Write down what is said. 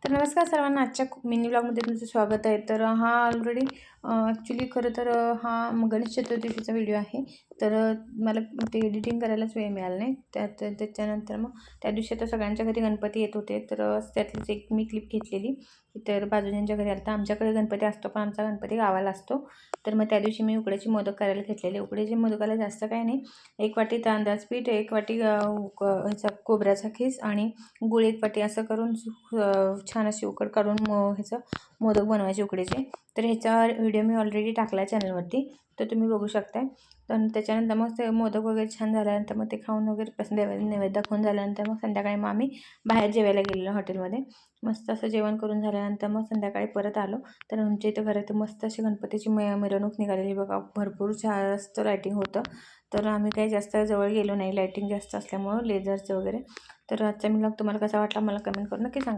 तर नमस्कार सर्वांना, आजच्या मिनी ब्लॉगमध्ये तुमचं स्वागत आहे. तर हा ऑलरेडी ॲक्च्युली खरं तर हा गणेश चतुर्थीचा व्हिडिओ आहे. तर मला ते एडिटिंग करायलाच वेळ मिळाला नाही. त्याच्यानंतर मग त्या दिवशी तर सगळ्यांच्या घरी गणपती येत होते. तर त्यातलीच एक मी क्लिप घेतलेली. तर बाजूच्यांच्या घरी आला तर आमच्याकडे गणपती असतो, पण आमचा गणपती गावाला असतो. तर मग त्या दिवशी मी उकड्याची मोदक करायला घेतलेले. उकड्याची मोदकाला जास्त काही नाही, 1 वाटी तांदळाचं पीठ, 1 वाटी ह्याचा खोबऱ्याचा खीस आणि गूळ 1 वाटी असं करून छान अशी उकड काढून ह्याचं मोदक बनवायचे उकडीचे. तर ह्याचा व्हिडिओ मी ऑलरेडी टाकला आहे चॅनलवरती, तर तुम्ही बघू शकताय. तर त्याच्यानंतर मग ते मोदक वगैरे छान झाल्यानंतर मग ते खाऊन वगैरे नैवेद्य दाखवून झाल्यानंतर मग संध्याकाळी मग आम्ही बाहेर जेवायला गेलेलो हॉटेलमध्ये. मस्त असं जेवण करून झाल्यानंतर मग संध्याकाळी परत आलो. तर आमच्या इथं घरात मस्त अशी गणपतीची मिरवणूक निघालेली बघा. भरपूर जास्त लायटिंग होतं. तर आम्ही काही जास्त जवळ गेलो नाही, लायटिंग जास्त असल्यामुळं लेझरचं वगैरे. तर आजचा ब्लॉग तुम्हाला कसा वाटला मला कमेंट करून नक्की सांगा.